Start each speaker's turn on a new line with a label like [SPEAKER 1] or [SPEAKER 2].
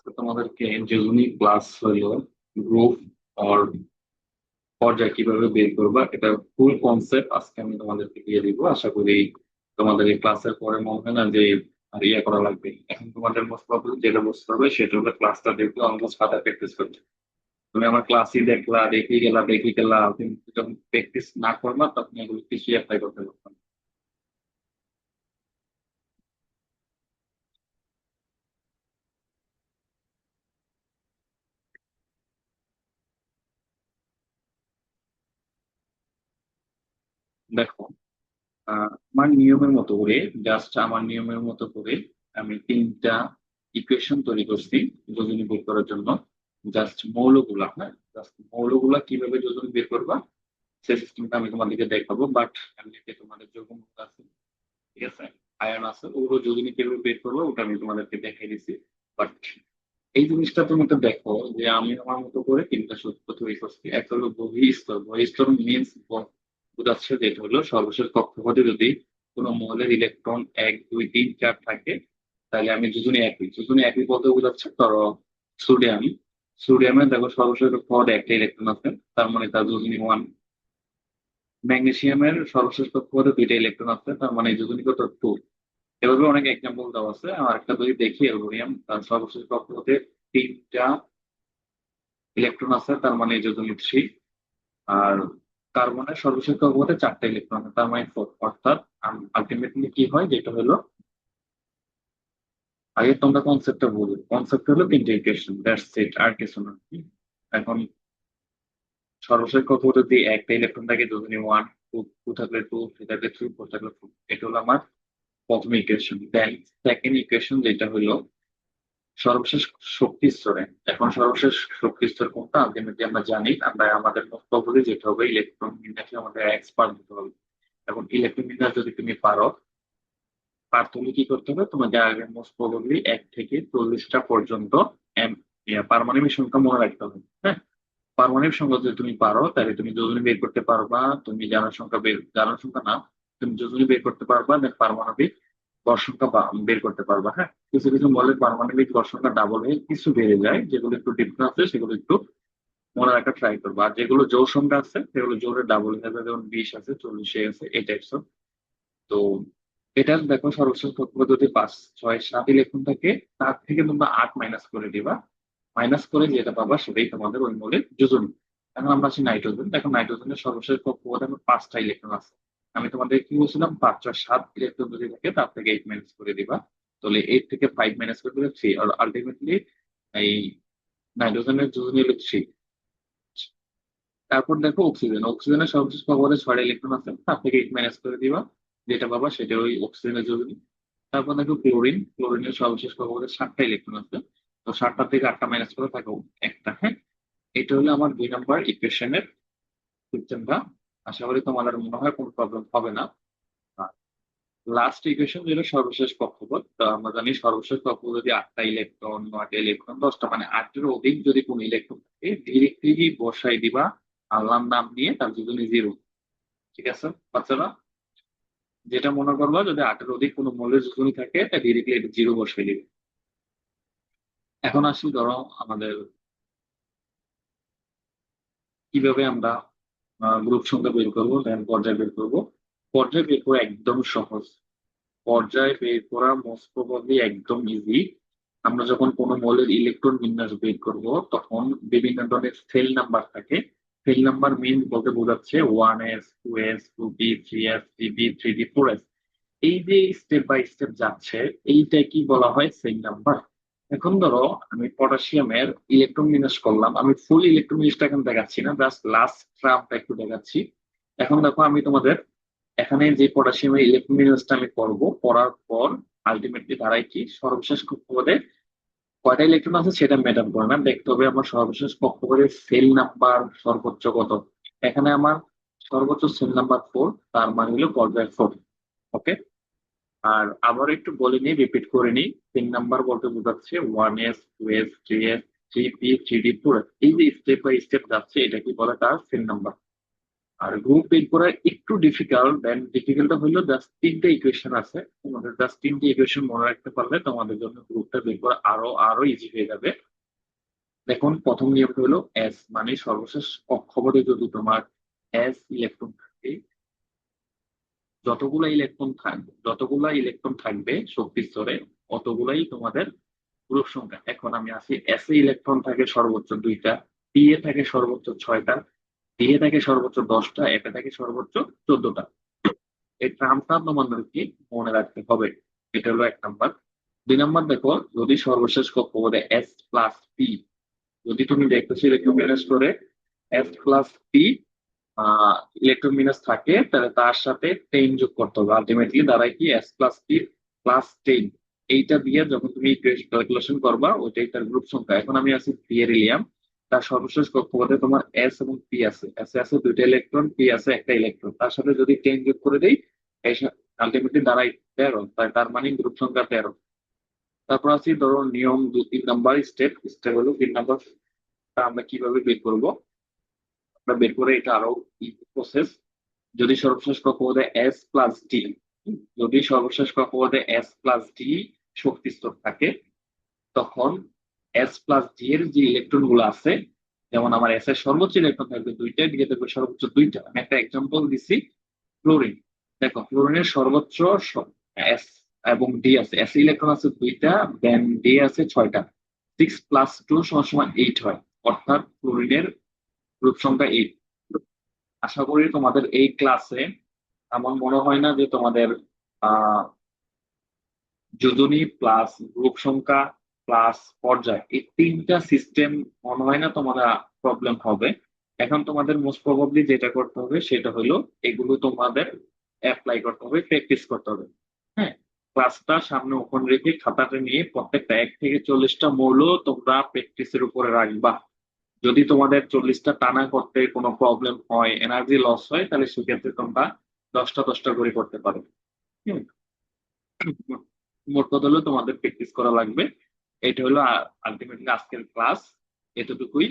[SPEAKER 1] তো তোমাদেরকে যেগুলি ক্লাস হলো গ্রুপ আর পর্যায় কিভাবে বের করবা এটা ফুল কনসেপ্ট আজকে আমি তোমাদেরকে দিয়ে দিব। আশা করি তোমাদের এই ক্লাসের পরে মনে হয় না যে আর ইয়ে করা লাগবে। এখন তোমাদের মোস্ট প্রবলেম যেটা বুঝতে হবে সেটা হলো ক্লাসটা দেখলে অলমোস্ট খাতা প্র্যাকটিস করতে। তুমি আমার ক্লাসই দেখলা, দেখি গেলা, কিন্তু যখন প্র্যাকটিস না করবা তখন এগুলো কিছুই অ্যাপ্লাই করতে পারবে না। দেখো, আমার নিয়মের মতো করে, জাস্ট আমার নিয়মের মতো করে আমি তিনটা ইকুয়েশন তৈরি করছি যোজনী বের করার জন্য। জাস্ট মৌলগুলা, হ্যাঁ, জাস্ট মৌলগুলা কিভাবে যোজনী বের করবা সেই সিস্টেমটা আমি তোমাদেরকে দেখাবো। বাট এমনিতে তোমাদের যৌগ আছে, ঠিক আছে, আয়ন আছে, ওগুলো যোজনী কিভাবে বের করবো ওটা আমি তোমাদেরকে দেখাই দিছি। বাট এই জিনিসটা তুমি তো দেখো যে আমি আমার মতো করে তিনটা সূত্র তৈরি করছি। একটা হলো বহিঃস্তর। বহিঃস্তর মিনস বোঝাচ্ছে যেটা হলো সর্বশেষ কক্ষপথে যদি কোনো মৌলের ইলেকট্রন 1 2 3 4 থাকে তাহলে আমি দুজনে একই পদে বোঝাচ্ছে। ধরো সোডিয়াম, সোডিয়ামের দেখো সর্বশেষ পদে একটা ইলেকট্রন আছে, তার মানে তার যোজনী 1। ম্যাগনেসিয়ামের সর্বশেষ কক্ষপথে দুইটা ইলেকট্রন আছে, তার মানে যোজনী কত 2। এভাবে অনেক এক্সাম্পল দেওয়া আছে। আমার একটা যদি দেখি অ্যালুমিনিয়াম, তার সর্বশেষ কক্ষপথে তিনটা ইলেকট্রন আছে, তার মানে যোজনী 3। আর কার্বনের সর্বশেষ কক্ষপথে চারটা ইলেকট্রন আছে, তার মানে 4। অর্থাৎ আলটিমেটলি কি হয় যেটা হলো, আগে তোমরা কনসেপ্টটা বুঝো। কনসেপ্ট হলো তিনটে ইকুয়েশন, দ্যাটস ইট, আর কিছু না। এখন সর্বশেষ কক্ষপথে যদি একটা ইলেকট্রন থাকে যোজনী 1, 2 2 থাকলে 2, 3 থাকলে 3, 4 থাকলে 4। এটা হলো আমার প্রথম ইকুয়েশন। দেন সেকেন্ড ইকুয়েশন যেটা হলো সর্বশেষ শক্তি স্তরে। এখন সর্বশেষ শক্তি স্তর কোনটা আলটিমেটলি আমরা জানি, আমরা আমাদের বক্তব্যে যেটা হবে ইলেকট্রন বিন্যাসে আমাদের এক্সপার্ট হতে হবে। এখন ইলেকট্রন বিন্যাস যদি তুমি পারো, তুমি কি করতে হবে, তোমাদের আগে মোস্ট প্রবাবলি 1 থেকে 40টা পর্যন্ত পারমাণবিক সংখ্যা মনে রাখতে হবে। হ্যাঁ, পারমাণবিক সংখ্যা যদি তুমি পারো তাহলে তুমি যোজনী বের করতে পারবা। তুমি জানার সংখ্যা না, তুমি যোজনী বের করতে পারবা, দেন পারমাণবিক গড় সংখ্যা বের করতে পারবা। হ্যাঁ, কিছু কিছু মৌলের পারমাণবিক গড় সংখ্যা ডাবল হয়ে কিছু বেড়ে যায়, যেগুলো একটু ডিফারেন্স আছে সেগুলো একটু মনে রাখা ট্রাই করবা। আর যেগুলো জোড় সংখ্যা আছে সেগুলো জোরে ডাবল হয়ে যাবে, যেমন 20 আছে, 40 আছে, এই টাইপস। তো এটা দেখো সর্বশেষ কক্ষপথে যদি 5 6 7 ইলেকট্রন থাকে, তার থেকে তোমরা 8 মাইনাস করে দিবা। মাইনাস করে যেটা পাবা সেটাই তোমাদের ওই মৌলের যোজনী। এখন আমরা আছি নাইট্রোজেন। দেখো নাইট্রোজেনের সর্বশেষ কক্ষপথে আমার 5টা ইলেকট্রন আছে। আমি তোমাদের কি বলছিলাম, 5 6 7 ইলেকট্রন যদি থাকে তার থেকে 8 মাইনাস করে দিবা। তাহলে 8 থেকে 5 মাইনাস করে দিলে 3, আর আলটিমেটলি এই নাইট্রোজেনের যোজনী হলো 3। তারপর দেখো অক্সিজেন। অক্সিজেনের সর্বশেষ কক্ষপথে 6টা ইলেকট্রন আছে, তার থেকে 8 মাইনাস করে দিবা। যেটা পাবা সেটা ওই অক্সিজেনের যোজনী। তারপর দেখো ক্লোরিন। ক্লোরিনের সর্বশেষ কক্ষপথে 7টা ইলেকট্রন আছে, তো 7টা থেকে 8টা মাইনাস করে থাকো একটা। হ্যাঁ, এটা হলো আমার 2 নম্বর ইকুয়েশনের সিস্টেমটা। আশা করি তোমার আর মনে হয় কোনো প্রবলেম হবে না। লাস্ট ইকুয়েশন যেটা সর্বশেষ কক্ষপথ, তো আমরা জানি সর্বশেষ কক্ষপথ যদি 8টা ইলেকট্রন 9টা ইলেকট্রন 10টা মানে 8 এর অধিক যদি কোনো ইলেকট্রন থাকে ডিরেক্টলি বসাই দিবা আল্লাহর নাম নিয়ে, তার যদি 0। ঠিক আছে বাচ্চারা, যেটা মনে করবা যদি 8-এর অধিক কোনো মৌলের যোজনী থাকে তা ডিরেক্টলি এটা 0 বসাই দিবে। এখন আসি, ধরো আমাদের কিভাবে আমরা গ্রুপ সংখ্যা বের করবো, দেন পর্যায় বের করবো। পর্যায় বের করা একদম সহজ। পর্যায় বের করা মোস্ট প্রবাবলি একদম ইজি। আমরা যখন কোনো মৌলের ইলেকট্রন বিন্যাস বের করব তখন বিভিন্ন ধরনের সেল নাম্বার থাকে। সেল নাম্বার মিন বলতে বোঝাচ্ছে 1s 2s 2p 3s 3p 3d 4s। এই যে স্টেপ বাই স্টেপ যাচ্ছে, এইটা কি বলা হয়, সেল নাম্বার। এখন ধরো আমি পটাশিয়ামের ইলেকট্রন বিন্যাস করলাম, আমি ফুল ইলেকট্রন বিন্যাসটা এখন দেখাচ্ছি না, জাস্ট লাস্ট ট্রামটা একটু দেখাচ্ছি। এখন দেখো আমি তোমাদের এখানে যে পটাশিয়ামের ইলেকট্রন বিন্যাসটা আমি করবো, করার পর আলটিমেটলি দাঁড়ায় কি সর্বশেষ কক্ষপথে কয়টা ইলেকট্রন আছে সেটা ম্যাটার করে না, দেখতে হবে আমার সর্বশেষ কক্ষপথের সেল নাম্বার সর্বোচ্চ কত। এখানে আমার সর্বোচ্চ সেল নাম্বার 4, তার মানে হলো পর্যায় 4। ওকে, আর আবার একটু বলে নিই, রিপিট করে নিই। 3 নাম্বার বলতে বোঝাচ্ছে 1s 2s 3s 3p 3d 4s। এই যে স্টেপ বাই স্টেপ যাচ্ছে এটা কি বলে, তার সেল নাম্বার। আর গ্রুপ বের করা একটু ডিফিকাল্ট, দেন ডিফিকাল্টটা হলো জাস্ট তিনটে ইকুয়েশন আছে, তোমাদের জাস্ট তিনটে ইকুয়েশন মনে রাখতে পারলে তোমাদের জন্য গ্রুপটা বের করা আরো আরো ইজি হয়ে যাবে। দেখুন প্রথম নিয়মটা হলো এস, মানে সর্বশেষ কক্ষপথে যদি তোমার এস ইলেকট্রন থাকে, যতগুলা ইলেকট্রন থাকবে শক্তি স্তরে অতগুলাই তোমাদের গ্রুপ সংখ্যা। এখন আমি আসি, এস এ ইলেকট্রন থাকে সর্বোচ্চ 2টা, পি এ থাকে সর্বোচ্চ 6টা, ডি এ থাকে সর্বোচ্চ 10টা, এফ এ থাকে সর্বোচ্চ 14টা। এই ট্রামটা তোমাদেরকে মনে রাখতে হবে। এটা হলো 1 নাম্বার। 2 নাম্বার দেখো, যদি সর্বশেষ কক্ষপথে এস প্লাস পি, যদি তুমি দেখতেছো ইলেকট্রোমিনাস করে এস প্লাস পি ইলেকট্রোমিনাস থাকে, তাহলে তার সাথে 10 যোগ করতে হবে। আলটিমেটলি দাঁড়ায় কি এস প্লাস পি প্লাস 10। এইটা দিয়ে যখন তুমি ক্যালকুলেশন করবা ওইটাই তার গ্রুপ সংখ্যা। এখন আমি আছি বেরিলিয়াম, তার সর্বশেষ কক্ষপথে তোমার এস এবং পি আছে, এস এ আছে 2টা ইলেকট্রন, পি আছে 1টা ইলেকট্রন, তার সাথে যদি 10 যোগ করে দেই আলটিমেটলি দাঁড়ায় 13, তার মানে গ্রুপ সংখ্যা 13। তারপর আছি ধরো নিয়ম 2-3 নাম্বার স্টেপ। স্টেপ হলো 3 নাম্বার, আমরা কিভাবে বের করবো। আমরা বের করে এটা আরো প্রসেস। যদি সর্বশেষ কক্ষপথে এস প্লাস ডি, যদি সর্বশেষ কক্ষপথে এস প্লাস ডি শক্তি স্তর থাকে, তখন এস প্লাস ডি এর যে ইলেকট্রন গুলো আছে, যেমন আমার এস এর সর্বোচ্চ ইলেকট্রন থাকবে 2টা, ডি এর থাকবে সর্বোচ্চ 2টা। আমি একটা এক্সাম্পল দিছি, ক্লোরিন। দেখো ক্লোরিনের সর্বোচ্চ এস এবং ডি আছে, এস ইলেকট্রন আছে 2টা, দেন ডি আছে 6টা। 6 + 2 = 8 হয়, অর্থাৎ ক্লোরিনের গ্রুপ সংখ্যা 8। আশা করি তোমাদের এই ক্লাসে আমার মনে হয় না যে তোমাদের আহ যোজনী প্লাস গ্রুপ সংখ্যা প্লাস পর্যায় এই 3টা সিস্টেম মনে হয় না তোমাদের প্রবলেম হবে। এখন তোমাদের মোস্ট প্রবাবলি যেটা করতে হবে সেটা হলো এগুলো তোমাদের অ্যাপ্লাই করতে হবে, প্র্যাকটিস করতে হবে। হ্যাঁ, ক্লাসটা সামনে ওপেন রেখে খাতাটা নিয়ে প্রত্যেকটা 1 থেকে 40টা মৌল তোমরা প্র্যাকটিসের উপরে রাখবা। যদি তোমাদের 40টা টানা করতে কোনো প্রবলেম হয়, এনার্জি লস হয়, তাহলে সেক্ষেত্রে তোমরা 10টা 10টা করে করতে পারো। হুম, মোট কথা হলো তোমাদের প্র্যাকটিস করা লাগবে। এটা হলো আলটিমেটলি আজকের ক্লাস, এতটুকুই।